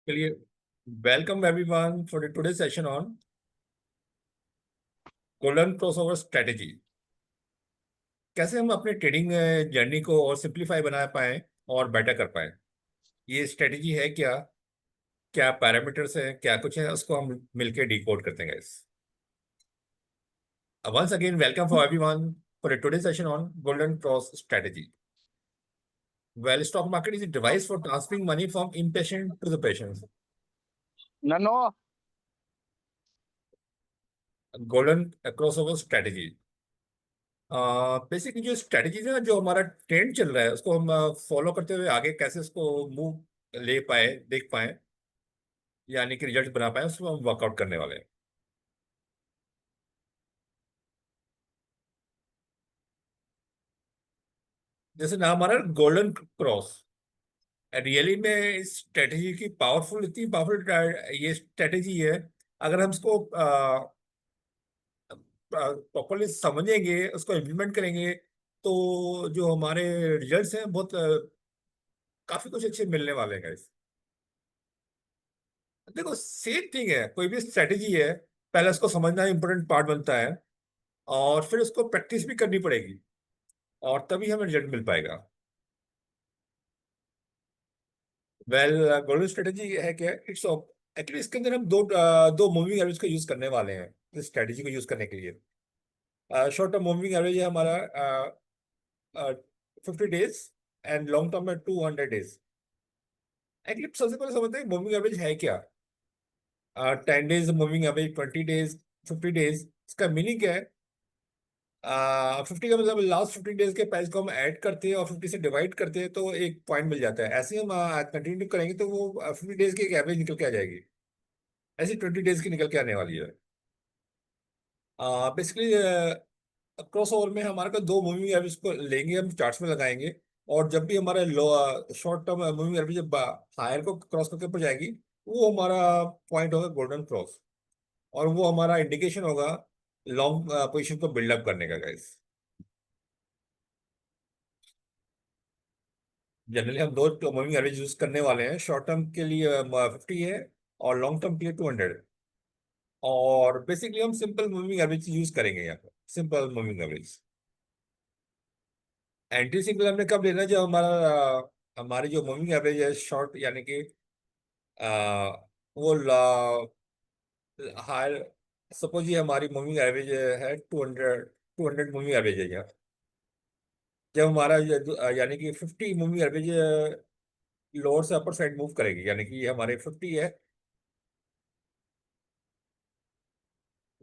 चलिए, welcome everyone for today session on golden crossover strategy. कैसे हम अपने ट्रेडिंग जर्नी को और सिंप्लीफाई बना पाए और बेटर कर पाए। ये स्ट्रेटेजी है क्या? क्या पैरामीटर्स हैं, क्या कुछ है, उसको हम मिलकर डिकोड करते हैं guys. Once again welcome for everyone for today session on golden cross strategy. Well, stock market is a device for transferring money from impatient to the patient. ननो। गोल्डन क्रॉसओवर स्ट्रेटेजी बेसिकली जो strategies है ना, जो हमारा trend चल रहा है उसको हम फॉलो करते हुए आगे कैसे उसको मूव ले पाए, देख पाए, यानी कि रिजल्ट बना पाए, उसको हम वर्कआउट करने वाले हैं। जैसे ना हमारा गोल्डन क्रॉस रियली में इस स्ट्रेटेजी की पावरफुल, इतनी पावरफुल ये स्ट्रेटेजी है। अगर हम इसको प्रॉपरली समझेंगे, उसको इम्प्लीमेंट करेंगे, तो जो हमारे रिजल्ट्स हैं बहुत काफी कुछ अच्छे मिलने वाले हैं guys। देखो, सेम थिंग है, कोई भी स्ट्रेटेजी है, पहले उसको समझना इंपॉर्टेंट पार्ट बनता है, और फिर उसको प्रैक्टिस भी करनी पड़ेगी, और तभी हमें रिजल्ट मिल पाएगा। वेल, गोल्डन स्ट्रेटेजी है क्या? इट्स एक्चुअली इसके अंदर हम दो मूविंग एवरेज को यूज करने वाले हैं इस स्ट्रेटेजी को यूज करने के लिए। शॉर्ट टर्म मूविंग एवरेज है हमारा 50 डेज, एंड लॉन्ग टर्म में 200 डेज। एक्चुअली सबसे पहले समझते हैं मूविंग एवरेज है क्या। 10 days moving average, 20 days, 50 days, इसका मीनिंग क्या है? 50 का मतलब लास्ट 15 डेज के प्राइस को हम ऐड करते हैं और 50 से डिवाइड करते हैं तो एक पॉइंट मिल जाता है। ऐसे ही हम कंटिन्यू करेंगे तो वो 50 डेज की एक एवरेज निकल के आ जाएगी। ऐसी 20 डेज की निकल के आने वाली है। बेसिकली क्रॉस ओवर में हमारे को दो मूविंग एवरेज को लेंगे, हम चार्ट्स में लगाएंगे, और जब भी हमारे लो शॉर्ट टर्म मूविंग एवरेज जब हायर को क्रॉस करके ऊपर जाएगी, वो हमारा पॉइंट होगा गोल्डन क्रॉस, और वो हमारा इंडिकेशन होगा लॉन्ग पोजीशन को बिल्डअप करने का गाइस। जनरली हम दो मूविंग एवरेज यूज करने वाले हैं, शॉर्ट टर्म के लिए 50 है, और लॉन्ग टर्म के लिए 200। और बेसिकली हम सिंपल मूविंग एवरेज यूज करेंगे यहाँ पर, simple moving average. Entry simple हमने कब लेना है? जब हमारी जो मूविंग एवरेज है शॉर्ट, यानी कि वो हायर, सपोज ये हमारी मूविंग एवरेज है 200 मूविंग एवरेज है यहाँ। जब हमारा यानी कि 50 मूविंग एवरेज लोअर से अपर साइड मूव करेगी, यानी कि ये हमारे 50 है।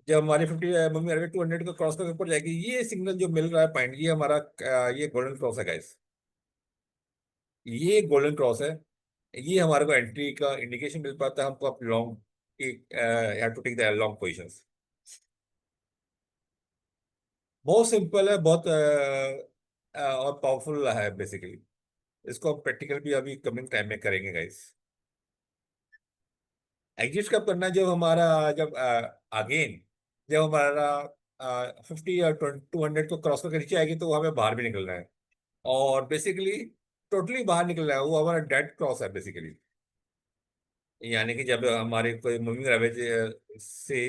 जब हमारी 50 मूविंग एवरेज 200 को क्रॉस करके ऊपर जाएगी, ये सिग्नल जो मिल रहा है पॉइंट, ये हमारा ये गोल्डन क्रॉस है गाइस। ये गोल्डन क्रॉस है। ये हमारे को एंट्री का इंडिकेशन मिल पाता है हमको, आप long have to take the long positions. बहुत सिंपल है, बहुत और पावरफुल है बेसिकली। इसको हम प्रैक्टिकल भी अभी कमिंग टाइम में करेंगे गाइस। एग्जिट कब करना है? जब हमारा, जब अगेन जब हमारा 50 या 200 को क्रॉस करके नीचे आएगी, तो हमें बाहर भी निकलना है, और बेसिकली टोटली बाहर निकलना है। वो हमारा डेड क्रॉस है बेसिकली, यानी कि जब हमारे कोई मूविंग एवरेज से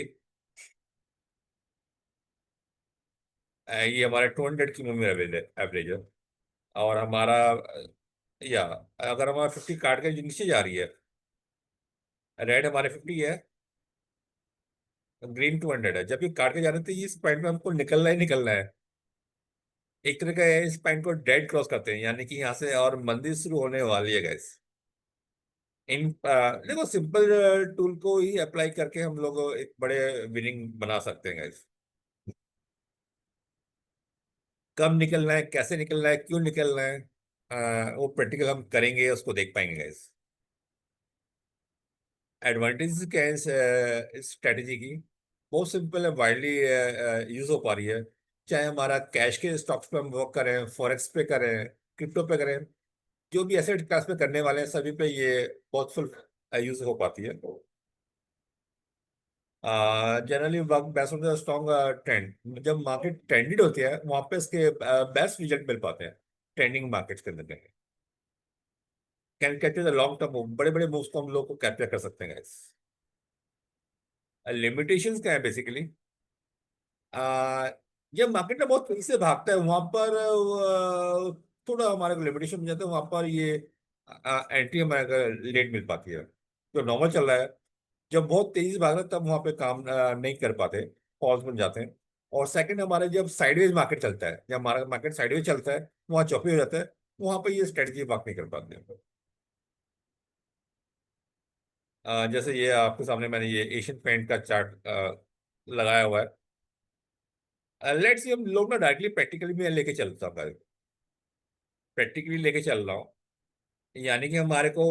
ये हमारा 200 की मूविंग एवरेज है, और हमारा या अगर हमारा 50 काट के नीचे जा रही है, रेड हमारे 50 है, ग्रीन 200 है, जब ये काट के जा रहे थे, इस पॉइंट में हमको निकलना ही निकलना है। एक तरह का इस पॉइंट को डेड क्रॉस करते हैं, यानी कि यहाँ से और मंदी शुरू होने वाली है गैस। देखो, सिंपल टूल को ही अप्लाई करके हम लोग एक बड़े विनिंग बना सकते हैं गैस। कब निकलना है, कैसे निकलना है, क्यों निकलना है, वो प्रैक्टिकल हम करेंगे, उसको देख पाएंगे गैस। एडवांटेज क्या है इस स्ट्रेटेजी की? बहुत सिंपल है, वाइडली यूज हो पा रही है। चाहे हमारा कैश के स्टॉक्स पे हम वर्क करें, फॉरेक्स पे करें, क्रिप्टो पे करें, जो भी एसेट क्लास पे करने वाले हैं सभी पे ये बहुत फुल यूज हो पाती है। Generally work best on the strong trend. जब मार्केट ट्रेंडेड होती है, वहां पे इसके बेस्ट रिजल्ट मिल पाते हैं ट्रेंडिंग मार्केट्स के अंदर। Can capture the long term move, बड़े बड़े मूव्स को हम लोग को कैप्चर कर सकते हैं गाइस। लिमिटेशंस क्या है बेसिकली, आ, जब मार्केट में बहुत तेजी से भागता है वहां पर थोड़ा हमारे को लिमिटेशन मिल जाता है, वहां पर ये एंट्री हमारे को लेट मिल पाती है। जो नॉर्मल चल रहा है, जब बहुत तेजी से भाग रहा है तब वहां पे काम नहीं कर पाते, फॉल्स बन जाते हैं। और सेकंड हमारे जब साइडवेज मार्केट चलता है, जब हमारा मार्केट साइडवेज चलता है, वहां चौपी हो जाता है, वहां पर ये स्ट्रेटजी वर्क नहीं कर पाते हैं। जैसे ये आपके सामने मैंने ये एशियन पेंट का चार्ट लगाया हुआ है। लेट्स सी हम लोग ना डायरेक्टली प्रैक्टिकली में लेके चलता हूँ, प्रैक्टिकली लेके चल रहा हूँ। यानी कि हमारे को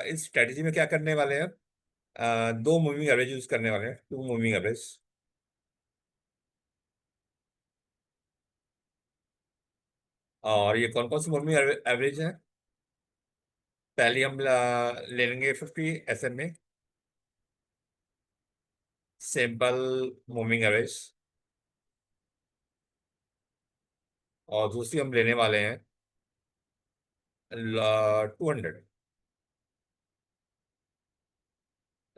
इस स्ट्रेटजी में क्या करने वाले हैं, दो मूविंग एवरेज यूज करने वाले हैं, टू मूविंग एवरेज। और ये कौन कौन सी मूविंग एवरेज है, पहले हम ले लेंगे 50 SM में, सिंपल मूविंग एवरेज। और दूसरी हम लेने वाले हैं 200।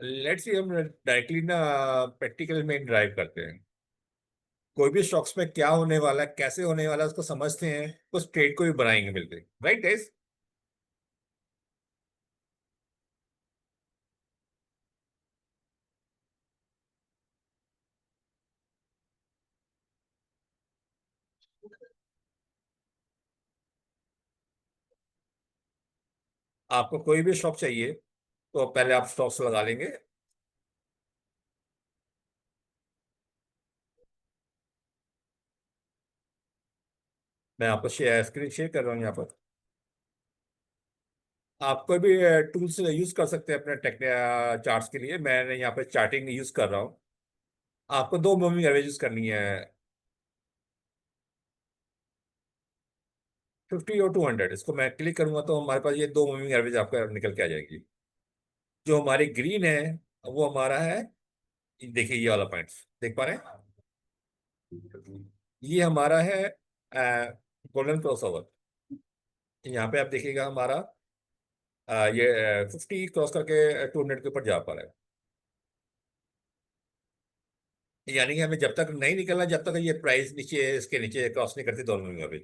लेट्स सी हम डायरेक्टली ना प्रैक्टिकल में ड्राइव करते हैं, कोई भी स्टॉक्स में क्या होने वाला है, कैसे होने वाला है, उसको समझते हैं, उस ट्रेड को भी बनाएंगे मिलकर, राइट गाइस। आपको कोई भी स्टॉक चाहिए तो पहले आप स्टॉक्स लगा लेंगे। मैं आपको शेयर स्क्रीन शेयर कर रहा हूँ यहाँ पर। आप कोई भी टूल्स यूज कर सकते हैं अपने टेक चार्ट्स के लिए, मैंने यहाँ पे चार्टिंग यूज कर रहा हूँ। आपको दो मूविंग एवरेज यूज करनी है, 50 और 200। इसको मैं क्लिक करूंगा तो हमारे पास ये दो मूविंग एवरेज आपका निकल के आ जाएगी। जो हमारी ग्रीन है वो हमारा है, देखिए ये वाला पॉइंट देख पा रहे हैं, ये हमारा है गोल्डन क्रॉस ओवर। यहाँ पे आप देखिएगा हमारा ये 50 क्रॉस करके 200 के ऊपर जा पा रहा है। यानी कि हमें जब तक नहीं निकलना, जब तक ये प्राइस नीचे, इसके नीचे क्रॉस नहीं करती दोनों में अभी।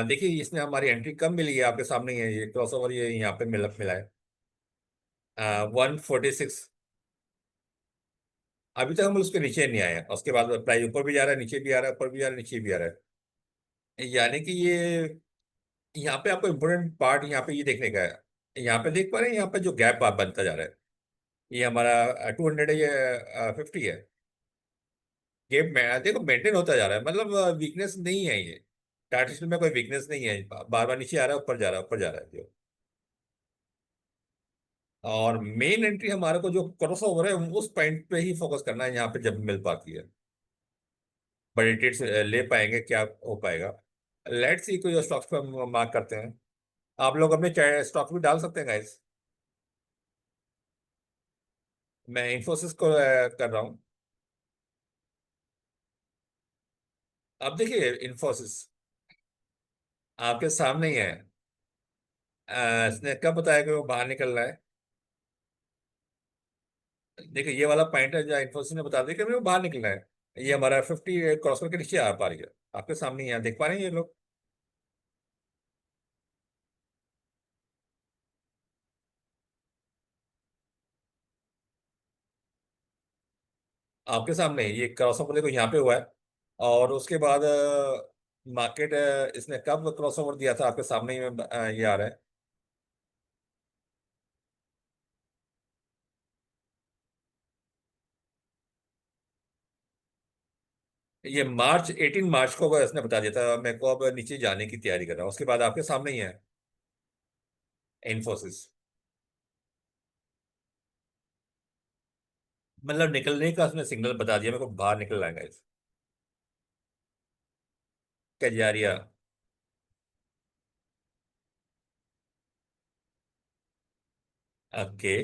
देखिए इसमें हमारी एंट्री कम मिली है, आपके सामने ही है ये क्रॉस ओवर, ये यहाँ पे मिला है 146। अभी तक हम उसके नीचे नहीं आए हैं, उसके बाद प्राइस ऊपर भी जा रहा है, नीचे भी आ रहा है, ऊपर भी जा रहा है, नीचे भी आ रहा है। यानी कि ये यहाँ पे आपको इम्पोर्टेंट पार्ट यहाँ पे ये देखने का है, यहाँ पे देख पा रहे हैं, यहाँ पे जो गैप बनता जा रहा है, ये हमारा 200 है, ये 50 है। गैप में देखो मेंटेन होता जा रहा है, मतलब वीकनेस नहीं है ये, टाटा स्टील में कोई वीकनेस नहीं है, बार बार नीचे आ रहा है, ऊपर जा रहा है, ऊपर जा रहा है जो। और मेन एंट्री हमारे को जो क्रॉस ओवर है उस पॉइंट पे ही फोकस करना है, यहाँ पे जब मिल पाती है बड़े ट्रेड्स ले पाएंगे, क्या हो पाएगा। लेट्स सी कोई स्टॉक्स पे हम मार्क करते हैं, आप लोग अपने स्टॉक्स भी डाल सकते हैं गाइस। मैं इंफोसिस को कर रहा हूँ। अब देखिए इंफोसिस आपके सामने ही है। इसने कब बताया कि वो बाहर निकल रहा है, देखिए ये वाला पॉइंट है जहाँ इंफोसिस ने बता दिया कि वो बाहर निकलना है। ये हमारा 50 क्रॉस करके नीचे आ पा रही है, आपके सामने ही है, देख पा रहे हैं ये लोग। आपके सामने ही ये क्रॉस ओवर देखो यहाँ पे हुआ है। और उसके बाद मार्केट इसने कब क्रॉस ओवर दिया था, आपके सामने ही ये आ रहा है। ये मार्च 18 मार्च को इसने बता दिया था मेरे को, अब नीचे जाने की तैयारी कर रहा हूँ, उसके बाद आपके सामने ही है इन्फोसिस। मतलब निकलने का उसने सिग्नल बता दिया मेरे को, बाहर निकल रहा है इस कजारिया। ओके,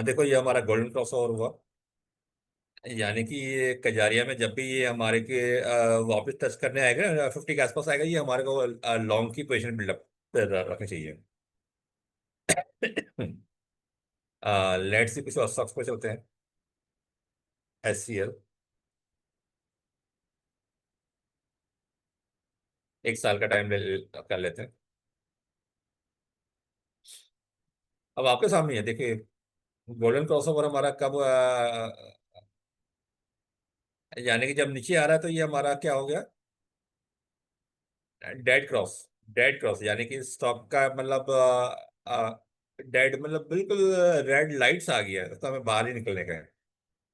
देखो ये हमारा गोल्डन क्रॉस ओवर हुआ। यानी कि ये कजारिया में जब भी ये हमारे के वापस टच करने आएगा 50 के आसपास आएगा, ये हमारे को लॉन्ग की पोजीशन बिल्डअप रखनी चाहिए। लेट्स से कुछ और स्टॉक्स पे चलते हैं। HCL, 1 साल का टाइम कर लेते हैं। अब आपके सामने है, देखिए गोल्डन क्रॉसओवर हमारा कब यानी कि जब नीचे आ रहा है तो ये हमारा क्या हो गया? Dead cross. डेड क्रॉस यानी कि स्टॉक का मतलब डेड मतलब बिल्कुल रेड लाइट्स आ गया है, तो हमें बाहर ही निकलने का है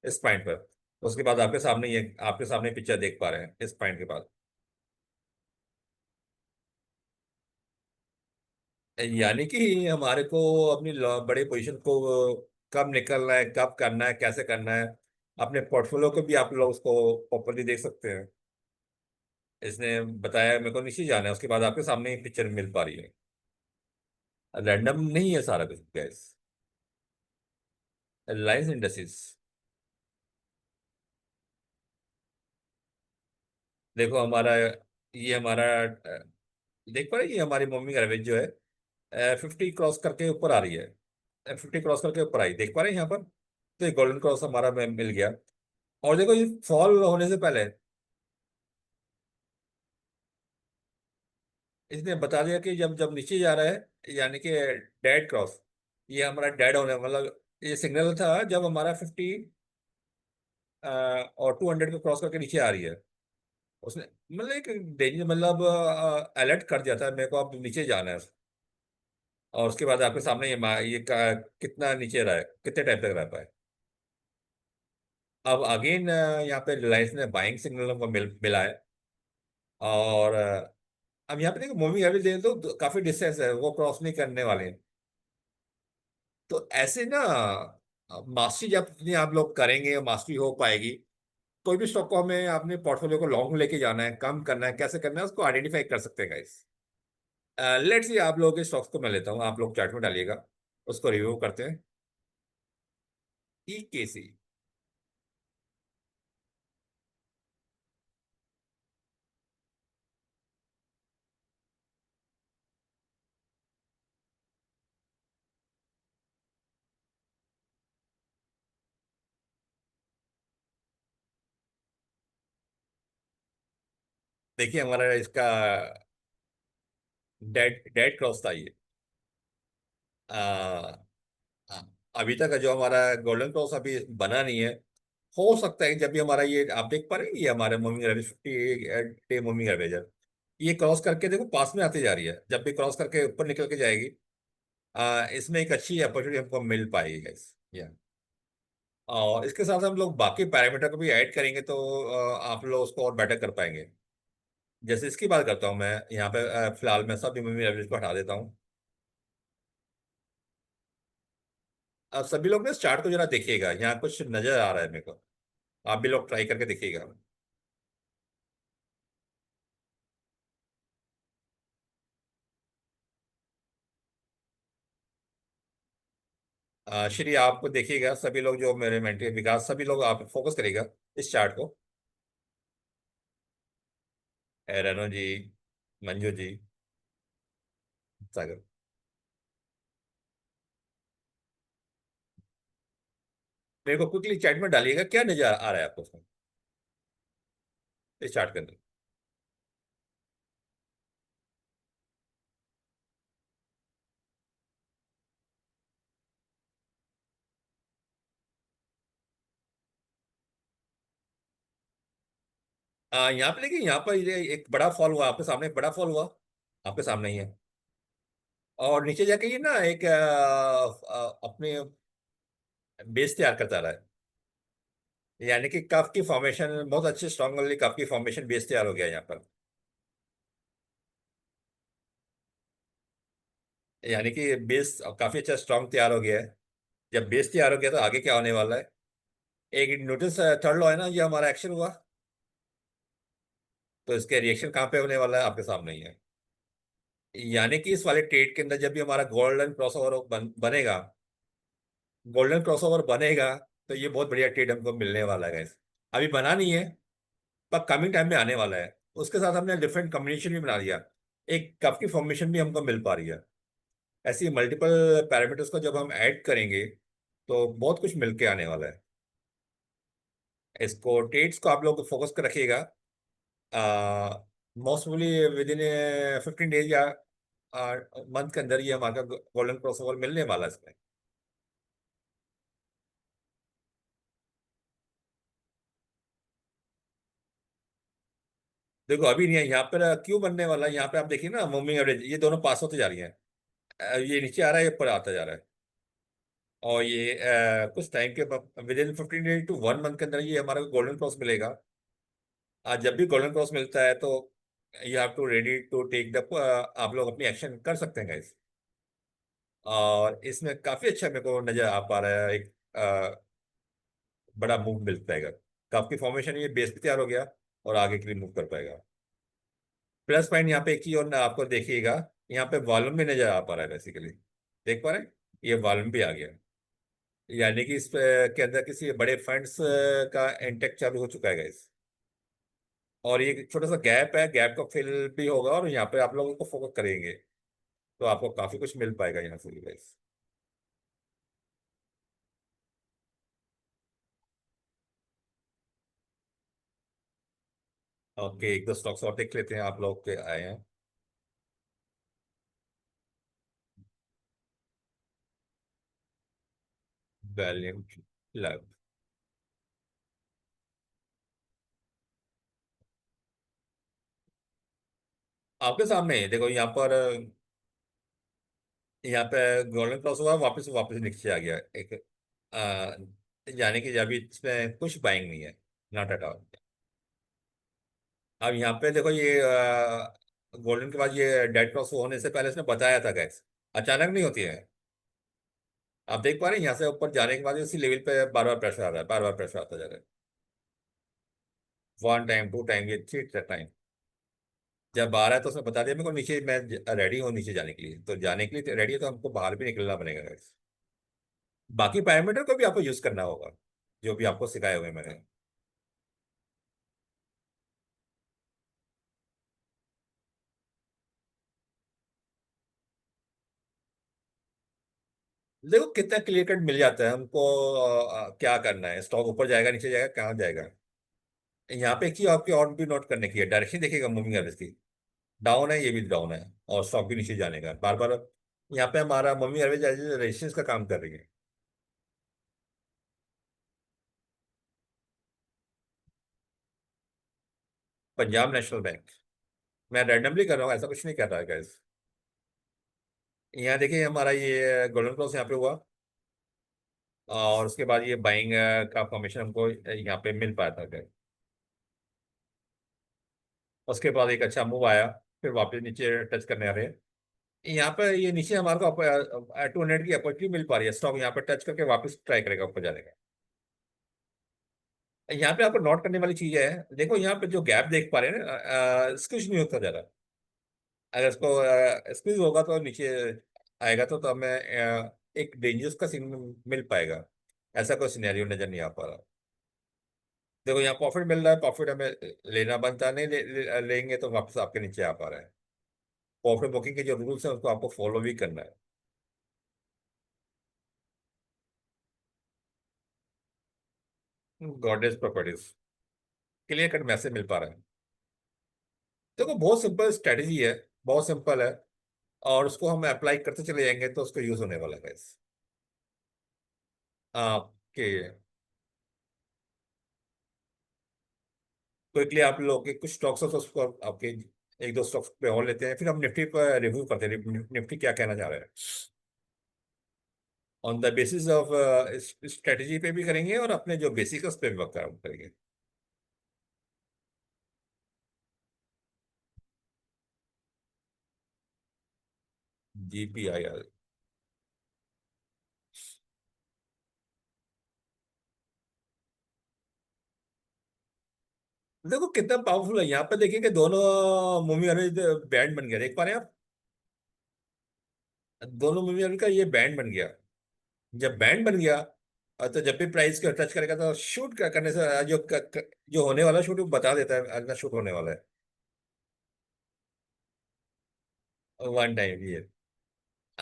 इस पॉइंट पर। उसके बाद आपके सामने ये आपके सामने पिक्चर देख पा रहे हैं इस पॉइंट के बाद। यानी कि हमारे को अपनी बड़ी पोजीशन को कब निकलना है, कब करना है, कैसे करना है, अपने पोर्टफोलियो को भी आप लोग उसको प्रॉपरली देख सकते हैं। इसने बताया मेरे को नीचे जाना है, उसके बाद आपके सामने ही पिक्चर मिल पा रही है। रैंडम नहीं है सारा कुछ गैस। रिलायंस इंडस्ट्रीज। देखो हमारा, ये हमारा देख पा रहे हैं, ये हमारी मूविंग एवरेज जो है 50 क्रॉस करके ऊपर आ रही है। 50 क्रॉस करके ऊपर आई, देख पा रहे हैं यहाँ पर। तो ये गोल्डन क्रॉस हमारा मिल गया। और देखो ये फॉल होने से पहले इसने बता दिया कि जब जब नीचे जा रहा है यानी कि डेड क्रॉस, ये हमारा डेड होने मतलब ये सिग्नल था जब हमारा 50 और 200 को क्रॉस करके नीचे आ रही है। उसने मतलब एक डेंजर मतलब अलर्ट कर दिया था मेरे को, अब नीचे जाना है। और उसके बाद आपके सामने कितना नीचे रहा है, कितने टाइम तक रह पाए। अब अगेन यहाँ पे रिलायंस ने बाइंग सिग्नल हमको मिला है। और अब यहाँ पे देखो मूविंग एवरेज देखें तो काफी डिस्टेंस है, वो क्रॉस नहीं करने वाले हैं। तो ऐसे ना मास्टरी जब अपनी आप लोग करेंगे, मास्टरी हो पाएगी। कोई भी स्टॉक को हमें अपने पोर्टफोलियो को लॉन्ग लेके जाना है, कम करना है, कैसे करना है, उसको आइडेंटिफाई कर सकते हैं गाइस। लेट्स सी आप लोगों के स्टॉक्स को मैं लेता हूँ, आप लोग चार्ट में डालिएगा, उसको रिव्यू करते हैं। EKC। देखिए हमारा इसका डेड डेड क्रॉस था ये। आ, आ, अभी तक का जो हमारा गोल्डन क्रॉस अभी बना नहीं है। हो सकता है कि जब भी हमारा ये आप देख पा रहे हैं, ये हमारे moving average 50 day moving average है। ये क्रॉस करके देखो पास में आती जा रही है, जब भी क्रॉस करके ऊपर निकल के जाएगी इसमें एक अच्छी अपॉर्चुनिटी हमको मिल पाएगी guys। या और इसके साथ हम लोग बाकी पैरामीटर को भी ऐड करेंगे तो आप लोग उसको और बेटर कर पाएंगे। जैसे इसकी बात करता हूँ मैं यहाँ पे फिलहाल मैं सब मूविंग एवरेज को हटा देता हूँ। अब सभी लोग ना इस चार्ट को जरा देखिएगा, यहाँ कुछ नजर आ रहा है मेरे को। आप भी लोग ट्राई करके देखिएगा। श्री आपको देखिएगा, सभी लोग जो मेरे मेंटी विकास, सभी लोग आप फोकस करिएगा इस चार्ट को। रेनो जी, मंजू जी, सागर, मेरे को क्विकली चैट में डालिएगा क्या नजर आ रहा है आपको उसमें, इस चार्ट के अंदर। यहाँ पे देखिए, यहाँ पर ये एक बड़ा फॉल हुआ आपके सामने, एक बड़ा फॉल हुआ आपके सामने ही है। और नीचे जाके ये ना एक अपने बेस तैयार करता रहा है। यानी कि कफ की फॉर्मेशन बहुत अच्छी स्ट्रांग वाली कफ की फॉर्मेशन बेस तैयार हो गया यहाँ पर। यानी कि बेस काफी अच्छा स्ट्रांग तैयार हो गया है। जब बेस तैयार हो गया तो आगे क्या होने वाला है? एक नोटिस थर्ड लॉ है ना, ये हमारा एक्शन हुआ। तो इसके रिएक्शन कहाँ पे होने वाला है आपके सामने ही है। यानी कि इस वाले ट्रेड के अंदर जब भी हमारा गोल्डन क्रॉसओवर बनेगा, गोल्डन क्रॉसओवर बनेगा, तो ये बहुत बढ़िया ट्रेड हमको मिलने वाला है guys। अभी बना नहीं है, पर कमिंग टाइम में आने वाला है। उसके साथ हमने डिफरेंट कॉम्बिनेशन भी बना लिया, एक कप की फॉर्मेशन भी हमको मिल पा रही है। ऐसी मल्टीपल पैरामीटर्स को जब हम ऐड करेंगे तो बहुत कुछ मिलके आने वाला है। इसको ट्रेड्स को आप लोग फोकस कर रखिएगा। मोस्टली विद इन 15 डेज या मंथ के अंदर ये हमारा गोल्डन क्रॉसओवर मिलने वाला है इसमें। देखो अभी नहीं है यहाँ पर, क्यों बनने वाला है यहाँ पे, आप देखिए ना मूविंग एवरेज ये दोनों पास होते जा रही हैं। ये नीचे आ रहा है, ये ऊपर आता जा रहा है। और ये कुछ टाइम के within 15 days to 1 month के अंदर ये हमारा गोल्डन क्रॉस मिलेगा। आज जब भी गोल्डन क्रॉस मिलता है तो you have to ready to take the, आप लोग अपनी एक्शन कर सकते हैं guys। और इसमें काफी अच्छा मेरे को नजर आ पा रहा है, एक बड़ा मूव मिल पाएगा। काफी फॉर्मेशन ये बेस भी तैयार हो गया और आगे के लिए मूव कर पाएगा। प्लस पॉइंट यहाँ पे एक चीज और आपको देखिएगा, यहाँ पे वॉल्यूम भी नजर आ पा रहा है बेसिकली। देख पा रहे हैं, ये वॉल्यूम भी आ गया। यानी कि इस के अंदर किसी बड़े फंड्स का इंटेक चालू हो चुका है guys। और ये एक छोटा सा गैप है, गैप का फिल भी होगा और यहाँ पे आप लोगों को फोकस करेंगे तो आपको काफी कुछ मिल पाएगा यहाँ से गाइस। ओके, एक दो स्टॉक्स और देख लेते हैं आप लोग के आए हैं। वैल्यूम लैब आपके सामने है, देखो यहाँ पर, यहाँ पे गोल्डन क्रॉस हुआ, वापस वापस नीचे आ गया एक, यानी कि अभी इसमें कुछ बाइंग नहीं है, नॉट एट ऑल। अब यहाँ पे देखो ये गोल्डन के बाद ये डेड क्रॉस होने से पहले इसने बताया था गैस, अचानक नहीं होती है। आप देख पा रहे हैं यहाँ से ऊपर जाने के बाद इसी लेवल पे बार बार प्रेशर आ रहा है, बार बार प्रेशर आता जा रहा है। 1 टाइम 2 टाइम, ये 3 टाइम जब आ रहा है तो उसने बता दिया मेरे को नीचे, मैं रेडी हूँ नीचे जाने के लिए, तो जाने के लिए रेडी है तो हमको बाहर भी निकलना बनेगा guys। बाकी पैरामीटर को भी आपको यूज करना होगा, जो भी आपको सिखाए हुए मैंने। देखो कितना क्लियर कट मिल जाता है हमको, क्या करना है, स्टॉक ऊपर जाएगा नीचे जाएगा कहाँ जाएगा। यहाँ पे एक चीज आपकी और भी नोट करने की है, डायरेक्शन देखिएगा मूविंग एवरेज की, डाउन है, ये भी डाउन है और स्टॉक भी नीचे जाने का बार बार। यहाँ पे हमारा मूविंग एवरेज रेजिस्टेंस का काम कर रही है। पंजाब नेशनल बैंक, मैं रैंडमली कर रहा हूँ, ऐसा कुछ नहीं कर रहा है guys। यहाँ देखिए हमारा ये गोल्डन क्रॉस यहाँ पे हुआ और उसके बाद ये बाइंग का फॉर्मेशन हमको यहाँ पे मिल पाया था guys। उसके बाद एक अच्छा मूव आया, फिर वापस नीचे टच करने आ रहे हैं। यहाँ पे ये नीचे हमारे को 200 की अपॉर्चुनिटी मिल पा रही है, स्टॉक यहाँ पे टच करके वापस ट्राई करेगा ऊपर जाने का। यहाँ पे आपको नोट करने वाली चीज है, देखो यहाँ पे जो गैप देख पा रहे हैं ना, स्क्विज नहीं होता ज्यादा। अगर इसको स्क्विज होगा तो नीचे आएगा तो हमें एक डेंजरस का सीन मिल पाएगा। ऐसा कोई सिनेरियो नजर नहीं आ पा रहा। देखो यहाँ प्रॉफिट मिल रहा है, प्रॉफिट हमें लेना बनता नहीं, लेंगे तो वापस आपके नीचे आ पा रहा है। प्रॉफिट बुकिंग के जो रूल्स हैं उसको आपको फॉलो भी करना है। Goddess properties, clear cut message मिल पा रहा है। देखो बहुत सिंपल स्ट्रेटेजी है, बहुत सिंपल है, और उसको हम अप्लाई करते चले जाएंगे तो उसको यूज होने वाला है guys। आपके क्विकली आप लोग के कुछ स्टॉक्स हो तो उसको आपके एक दो स्टॉक्स पे और लेते हैं, फिर हम निफ्टी पर रिव्यू करते हैं निफ्टी क्या कहना चाह रहे हैं। On the basis of strategy पे भी करेंगे और अपने जो बेसिक उस पे भी वर्क करेंगे। GPIR, देखो कितना पावरफुल है, यहाँ पे देखिए कि दोनों मूवी एवरेज बैंड बन गया, देख पा रहे हैं आप, दोनों मूवी एवरेज का ये बैंड बन गया। जब बैंड बन गया तो जब भी प्राइस को टच करेगा तो शूट करने से जो होने वाला शूट वो बता देता है अगला शूट होने वाला है। 1 टाइम ये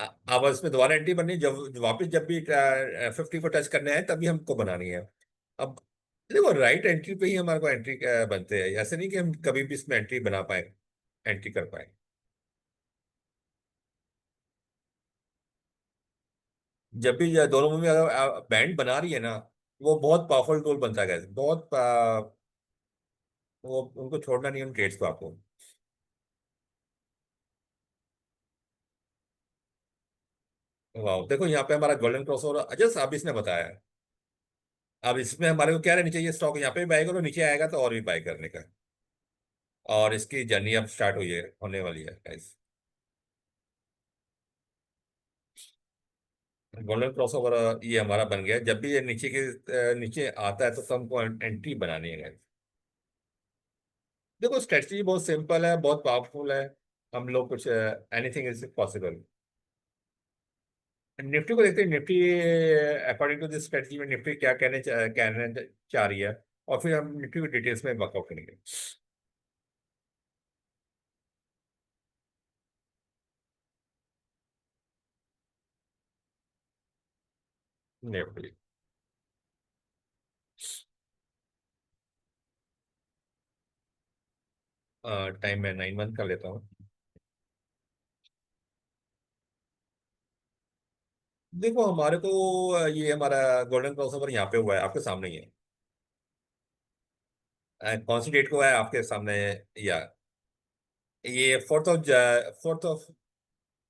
अब इसमें दोबारा एंट्री बननी है, जब वापस जब भी 50 को टच करने आए तभी हमको बनानी है। अब देखो राइट एंट्री पे ही हमारे को एंट्री बनते हैं, ऐसे नहीं कि हम कभी भी इसमें एंट्री बना पाए, एंट्री कर पाए। जब भी दोनों मूवी अगर बैंड बना रही है ना, वो बहुत पावरफुल टूल बनता है guys। बहुत वो उनको छोड़ना नहीं उन ट्रेड्स को आपको। वाह देखो यहाँ पे हमारा गोल्डन क्रॉस ओवर जस्ट अभी इसने बताया है। अब इसमें हमारे को क्या रहनी चाहिए, स्टॉक यहाँ पे भी बाय करो, नीचे आएगा तो और भी बाय करने का। और इसकी जर्नी अब स्टार्ट हुई है, होने वाली है गाइस। गोल्डन क्रॉस ओवर ये हमारा बन गया है। जब भी ये नीचे के नीचे आता है तो हमको एंट्री बनानी है guys। देखो स्ट्रेटजी बहुत सिंपल है, बहुत पावरफुल है। हम लोग कुछ एनीथिंग इज पॉसिबल। निफ्टी को देखते हैं, Nifty according to this strategy में निफ्टी क्या कहने चाह रही है, और फिर हम निफ्टी को डिटेल्स में वर्कआउट करेंगे। निफ्टी टाइम मैं 9 मंथ का लेता हूँ। देखो हमारे को ये हमारा गोल्डन क्रॉसओवर यहाँ पे हुआ है, आपके सामने ही है। कौन सी डेट को है आपके सामने? या ये 4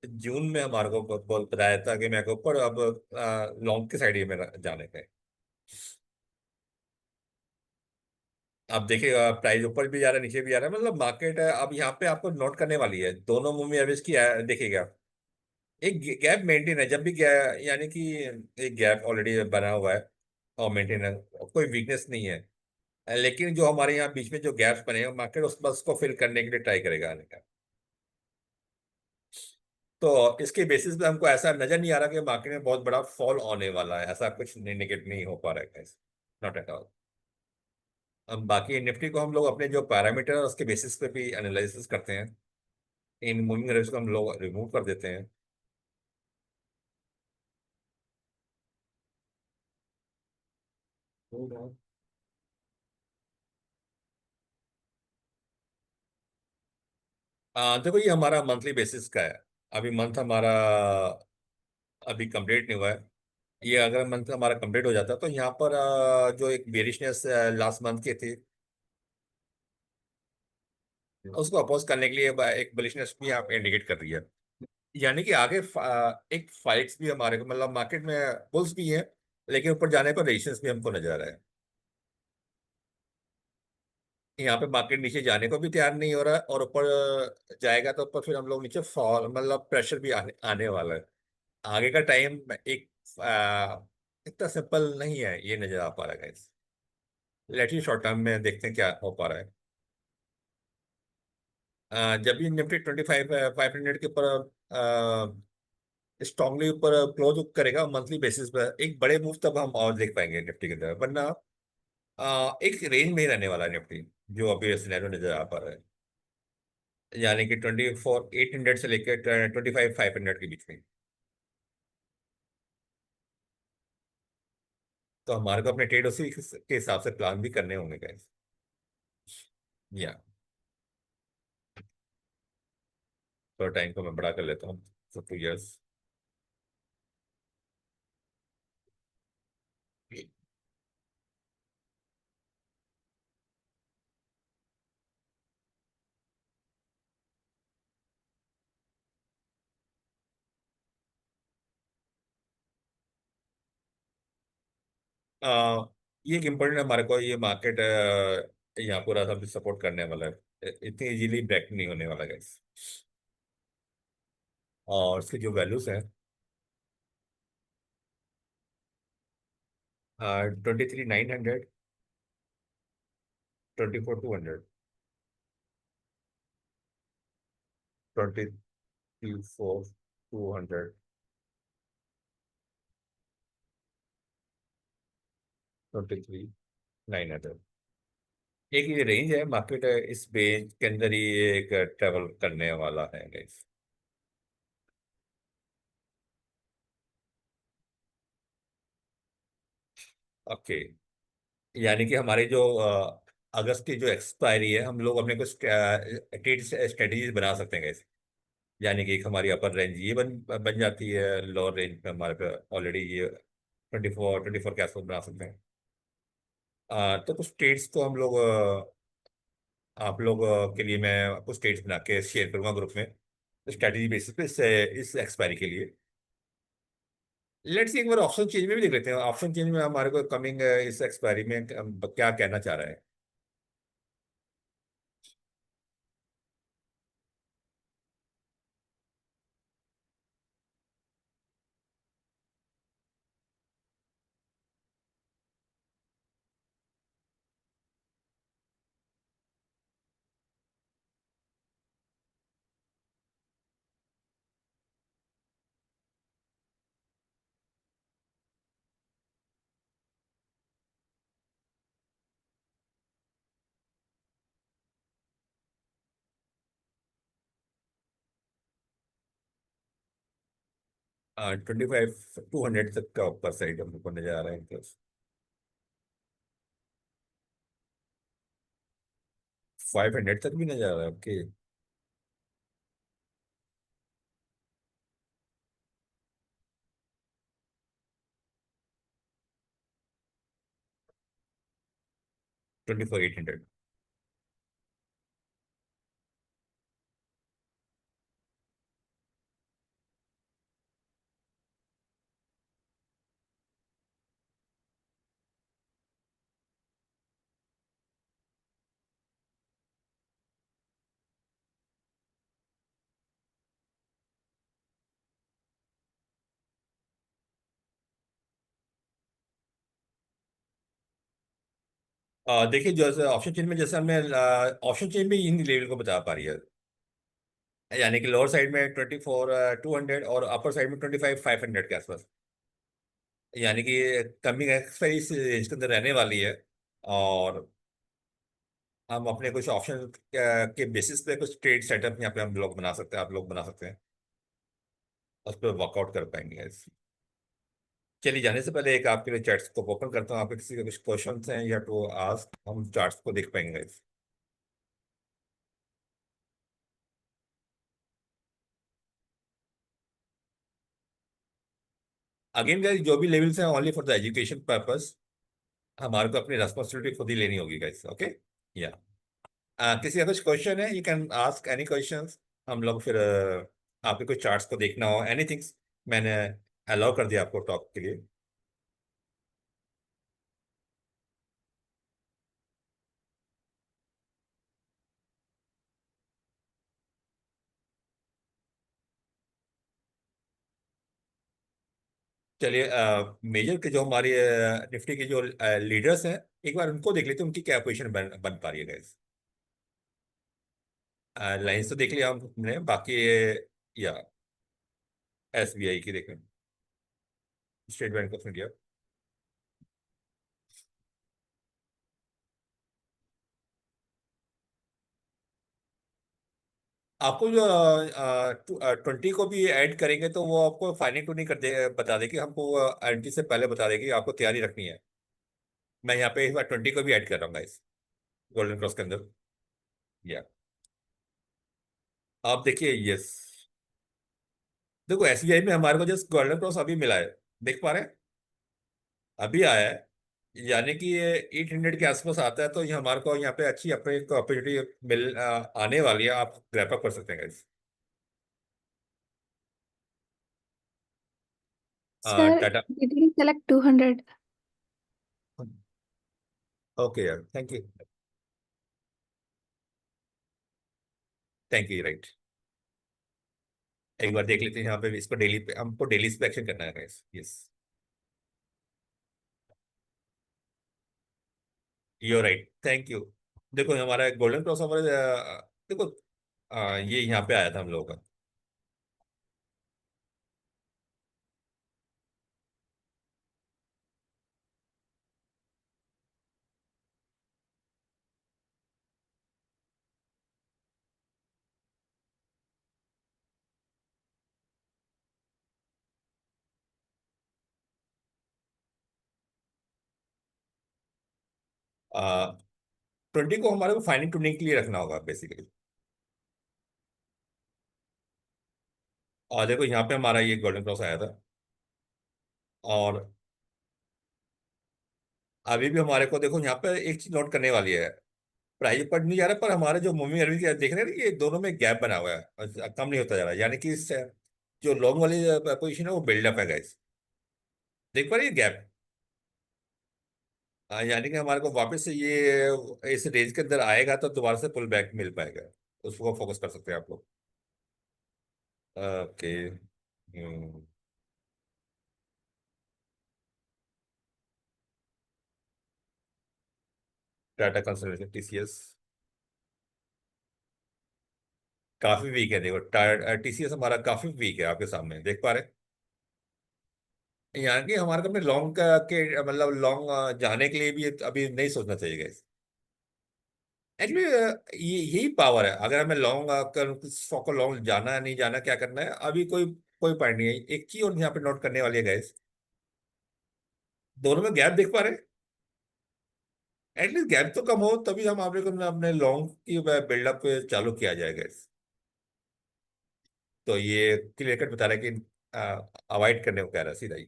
जून में हमारे को बोल बताया था कि मेरे को ऊपर अब लॉन्ग की साइड ही मेरा जाने का है। आप देखिए प्राइस ऊपर भी जा रहा है, नीचे भी जा रहा है, मतलब मार्केट अब यहाँ पे आपको नोट करने वाली है। दोनों मूवी एवरेज की देखिएगा, एक गैप मेंटेन है। जब भी यानी कि एक गैप ऑलरेडी बना हुआ है और मेंटेन है, कोई वीकनेस नहीं है। लेकिन जो हमारे यहाँ बीच में जो गैप्स बने हैं, मार्केट उस बस को फिल करने के लिए ट्राई करेगा आने का। तो इसके बेसिस पे हमको ऐसा नजर नहीं आ रहा कि मार्केट में बहुत बड़ा फॉल आने वाला है, ऐसा कुछ नेगेटिव नहीं हो पा रहा है। Not at all. अब बाकी निफ्टी को हम लोग अपने जो पैरामीटर है उसके बेसिस पे भी एनालिसिस करते हैं। इन मूविंग एवरेज को हम लोग रिमूव कर देते हैं। देखो ये हमारा मंथली बेसिस का है। अभी मंथ हमारा अभी कंप्लीट नहीं हुआ है। ये अगर मंथ हमारा कंप्लीट हो जाता तो यहाँ पर जो एक बेरिशनेस लास्ट मंथ की थी, उसको अपोज करने के लिए एक बुलिशनेस भी यहाँ पे इंडिकेट कर रही है। यानी कि आगे एक फाइट्स भी हमारे को, मतलब मार्केट में बुल्स भी है, लेकिन ऊपर जाने पर रेजिस्टेंस भी हमको नजर आ रहा है। यहाँ पे मार्केट नीचे जाने को भी तैयार नहीं हो रहा है, और ऊपर जाएगा तो ऊपर फिर हम लोग नीचे फॉल, मतलब प्रेशर भी आने वाला है। आगे का टाइम एक इतना सिंपल नहीं है, ये नजर आ पा रहा है। लेट ही शॉर्ट टर्म में देखते हैं क्या हो पा रहा है। जब भी निफ्टी 500 के ऊपर स्ट्रांगली ऊपर क्लोज करेगा मंथली बेसिस पर, एक बड़े मूव तब हम और देख पाएंगे निफ्टी के अंदर, वरना एक रेंज में ही रहने वाला है निफ्टी, जो अभी सिनेरियो नजर आ पा रहा है। यानी कि 24 800 से लेकर 25 500 के बीच में। तो हमारे को अपने ट्रेड उसी के हिसाब से प्लान भी करने होंगे गाइस। या तो टाइम को मैं बड़ा कर लेता हूँ, 2 years। आ, ये एक इम्पोर्टेंट हमारे को, ये मार्केट यहाँ पूरा सब सपोर्ट करने वाला है, इतनी इजीली ब्रेक नहीं होने वाला गाइस। और इसके जो वैल्यूज हैं, 23 900, 24 200, 24 200, 23 900। एक ये रेंज है, मार्केट इस रेंज के अंदर ही एक ट्रेवल करने वाला है गाइस। ओके, यानी कि हमारी जो अगस्त की जो एक्सपायरी है, हम लोग अपने कुछ ट्रेड स्ट्रेटेजीज बना सकते हैं कैसे। यानी कि एक हमारी अपर रेंज ये बन बन जाती है, लोअर रेंज पे हमारे पे ऑलरेडी ये 24 के आसपास बना सकते हैं। तो कुछ ट्रेड्स तो हम लोग आप लोग के लिए मैं कुछ स्टेट्स बना के शेयर करूंगा ग्रुप में, स्ट्रैटेजी बेसिस पे इस एक्सपायरी के लिए। लेट्स सी एक बार ऑप्शन चेंज में भी देख लेते हैं, ऑप्शन चेंज में हमारे को कमिंग इस एक्सपायरी में क्या कहना चाह रहा है। 25 200 तक का ऊपर साइड हम लोग को नजर आ रहा है प्लस। 500 तक भी नजर आ रहा है, ओके। 24 800। देखिए, जैसे ऑप्शन चेन में जैसे हमने ऑप्शन चेन में इन लेवल को बता पा रही है, यानी कि लोअर साइड में 24 200 और अपर साइड में 25 500 के आसपास। यानी कि कमिंग एक्सपायरी इस रेंज के अंदर रहने वाली है। और हम अपने कुछ ऑप्शन के बेसिस पे कुछ ट्रेड सेटअप यहाँ पे हम लोग बना सकते हैं, आप लोग बना सकते हैं, उस पर वर्कआउट कर पाएंगे। चलिए, जाने से पहले एक आपके लिए चैट्स को ओपन करता हूँ, आपके किसी के कुछ क्वेश्चंस हैं या तो आस्क, हम चार्ट्स को देख पाएंगे। अगेन गाइस, जो भी लेवल्स हैं only for the education purpose, हमारे को अपनी रेस्पॉन्सिबिलिटी खुद ही लेनी होगी गाइस, ओके। या किसी का कुछ क्वेश्चन है, you can ask any questions. हम लोग फिर आपके कुछ चार्ट्स को देखना हो, एनीथिंग, मैंने अलाउ कर दिया आपको टॉक के लिए। चलिए, मेजर के जो हमारे निफ्टी के जो लीडर्स हैं, एक बार उनको देख लेते हैं, उनकी क्या पोजीशन बन पा रही है गाइस। लाइंस तो देख लिया हमने, बाकी या एसबीआई की देखें, स्टेट बैंक ऑफ इंडिया। आपको जो 20 को भी ऐड करेंगे तो वो आपको फाइनिंग टू नहीं कर दे, बता देगी हमको, एंट्री से पहले बता देगी, आपको तैयारी रखनी है। मैं यहाँ पे इस बार 20 को भी ऐड कर रहा हूँ इस गोल्डन क्रॉस के अंदर। या आप देखिए, यस, देखो एसबीआई में हमारे को जस्ट गोल्डन क्रॉस अभी मिला है, देख पा रहे हैं, अभी आया है। यानी कि ये 800 के आसपास आता है, तो ये हमारे को यहाँ पे अच्छी अपनी अपॉर्चुनिटी आने वाली है, आप ग्रैप अप कर सकते हैं guys। Sir, Tata. didn't select 200. Okay यार, thank you. Thank you, right. एक बार देख लेते हैं यहाँ पे, इसको डेली पे हमको डेली पे एक्शन करना है guys, yes. You right, thank you. देखो हमारा गोल्डन क्रॉस हमारे देखो, ये यहाँ पे आया था हम लोगों का। 20 को हमारे को फाइनिंग टूनिंग के लिए रखना होगा बेसिकली। और देखो यहाँ पे हमारा ये गोल्डन क्रॉस आया था। और अभी भी हमारे को देखो यहाँ पे एक चीज नोट करने वाली है। प्राइस पर नहीं जा रहा, पर हमारे जो मूविंग एवरेज देख रहे हैं ना, ये दोनों में गैप बना हुआ है और कम नहीं होता जा रहा है, यानी कि जो लॉन्ग वाली पोजीशन है वो बिल्डअप है गाइस। देख पा रहे हैं गैप? यानी कि हमारे को वापस से ये इस रेंज के अंदर आएगा तो दोबारा से पुल बैक मिल पाएगा। उसको फोकस कर सकते हैं आप लोग। ओके। टाटा कंसल्टेंसी टीसीएस काफी वीक है, देखो टीसीएस हमारा काफी वीक है, आपके सामने देख पा रहे हैं। यहाँ की हमारे को अपने लॉन्ग का के मतलब लॉन्ग जाने के लिए भी अभी नहीं सोचना चाहिए। एक्चुअली ये यही पावर है, अगर हमें लॉन्ग कर स्टॉक को लॉन्ग जाना है नहीं जाना क्या करना है, अभी कोई कोई पॉइंट नहीं है। एक चीज और यहाँ पे नोट करने वाली है गैस, दोनों में गैप देख पा रहे हैं। एटलीस्ट गैप तो कम हो तभी हम आप लोग अपने लॉन्ग की बिल्डअप चालू किया जाएगा इस। तो ये क्लियर कट बता रहा है कि अवॉइड करने को कह रहा है सीधा ही।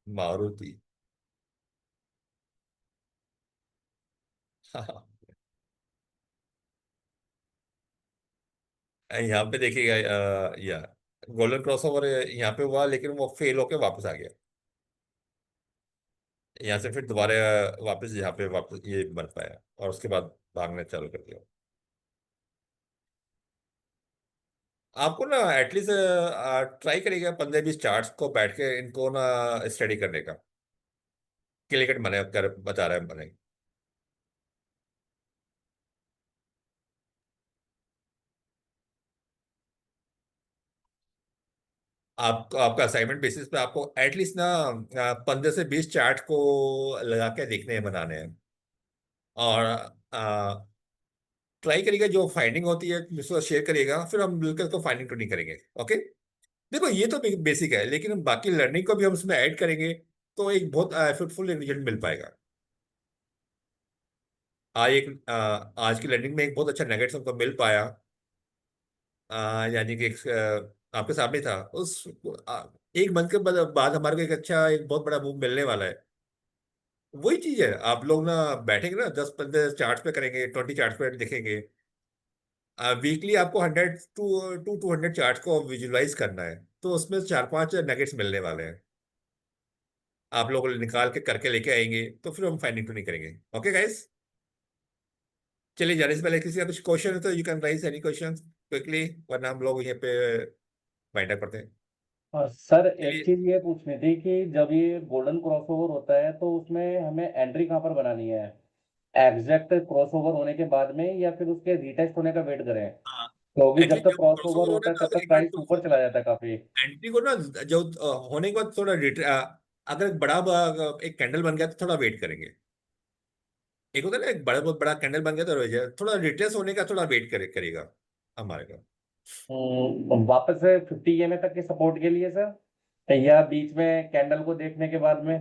मारुति। हाँ। यहाँ पे देखिएगा या गोल्डन क्रॉसओवर यहाँ पे हुआ, लेकिन वो फेल होके वापस आ गया। यहाँ से फिर दोबारा वापस यहाँ पे वापस ये बन पाया और उसके बाद भागना चालू कर दिया। आपको ना एटलीस्ट ट्राई करिएगा 15-20 चार्ट्स को बैठ के इनको ना स्टडी करने का। क्लिक बने कर बता रहा है बने। आपको आपका असाइनमेंट बेसिस पे आपको एटलीस्ट ना 15 से 20 चार्ट को लगा के देखने हैं, बनाने हैं। और ट्राई करिएगा, जो फाइंडिंग होती है उसको शेयर करिएगा, फिर हम मिलकर उसको फाइंडिंग टूनिंग करेंगे। ओके। देखो ये तो बेसिक है, लेकिन हम बाकी लर्निंग को भी हम उसमें ऐड करेंगे तो एक बहुत फ्रूटफुल रिजल्ट मिल पाएगा। आज की लर्निंग में एक बहुत अच्छा नगेट्स हमको मिल पाया। यानी कि आपके सामने था उस एक मंथ के बाद हमारे को एक अच्छा एक बहुत बड़ा मूव मिलने वाला है। वही चीज है, आप लोग ना बैठेंगे ना 10-15 चार्ट्स पे करेंगे, 20 चार्ट्स पे देखेंगे। वीकली आपको 100 टू 200 चार्ट्स को विजुलाइज करना है, तो उसमें 4-5 नगेट्स मिलने वाले हैं। आप लोग निकाल के करके लेके आएंगे तो फिर हम फाइंडिंग टू नहीं करेंगे। Okay guys. चलिए जाने से पहले किसी का कुछ क्वेश्चन है तो you can rise any question quickly, वरना हम लोग यहाँ पे वाइंड अप करते हैं। सर एक चलिए। चीज ये पूछनी थी कि जब ये गोल्डन क्रॉसओवर होता है तो उसमें हमें एंट्री कहाँ पर बनानी है? एग्जैक्ट क्रॉसओवर होने के बाद में या फिर उसके रीटेस्ट होने का वेट करें? क्योंकि जब एटलीस्ट तक जब क्रॉसओवर क्रॉसओवर हो होता रहा है है तब तो तक एक बार प्राइस ऊपर चला जाता है काफी। एंट्री को ना जो होने के बाद थोड़ा अगर एक बड़ा एक कैंडल बन गया तो थोड़ा वेट करेंगे। एक होता है ना, एक बड़ा बहुत बड़ा कैंडल बन गया तो थोड़ा रिट्रेस होने का थोड़ा वेट करेगा हमारे का। वापस से 50 EMA तक के सपोर्ट के लिए सर, या बीच में कैंडल को देखने के बाद में?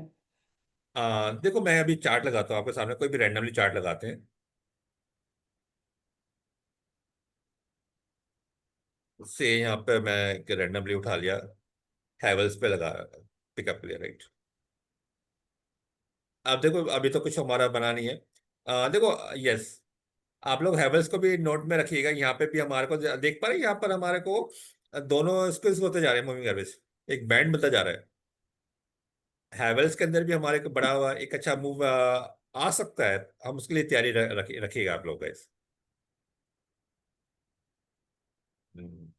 देखो मैं अभी चार्ट लगाता हूँ आपके सामने, कोई भी रैंडमली चार्ट लगाते हैं। उससे यहाँ पे मैं रैंडमली उठा लिया, हैवल्स पे लगा, पिकअप लिया, राइट। अब देखो अभी तो कुछ हमारा बना नहीं है। देखो, यस, आप लोग हैवल्स को भी नोट में रखिएगा। यहाँ पे भी हमारे को देख पा रहे हैं, यहाँ पर हमारे को दोनों स्किल्स होते जा रहे हैं, मूविंग एवरेज एक बैंड बनता जा रहा है। हैवल्स के अंदर भी हमारे को बड़ा हुआ एक अच्छा मूव आ सकता है, हम उसके लिए तैयारी रखिएगा आप लोग गाइस। हम्म।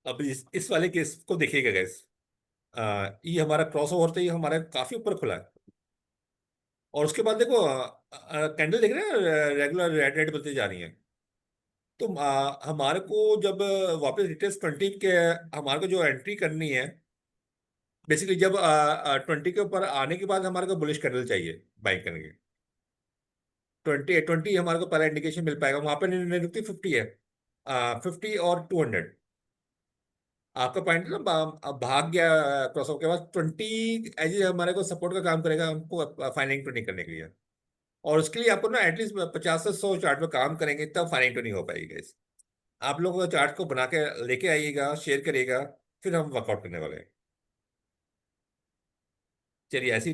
अब इस वाले केस को देखिएगा गैस। ये हमारा क्रॉस ओवर तो ये हमारा काफी ऊपर खुला है। और उसके बाद देखो कैंडल देख रहे हैं रेगुलर रेड रेड बनती जा रही है। तो हमारे को जब वापस रिटेस्ट 20 के, हमारे को जो एंट्री करनी है, बेसिकली जब 20 के ऊपर आने के बाद हमारे को बुलिश कैंडल चाहिए बाइंग करने के। 20 हमारे को पहला इंडिकेशन मिल पाएगा, वहां पे नहीं रुकती 50 है, 50 और 200। आपका पॉइंट ना भाग गया क्रॉसओवर के बाद 20 एज हमारे को सपोर्ट का काम करेगा हमको फाइनिंग तो नहीं करने के लिए। और उसके लिए आपको ना एटलीस्ट 50 से 100 चार्ट पे काम करेंगे तब फाइनिंग तो नहीं हो पाएगी guys। आप लोग चार्ट को बना के लेके आइएगा, शेयर करिएगा, फिर हम वर्कआउट करने वाले हैं। चलिए ऐसी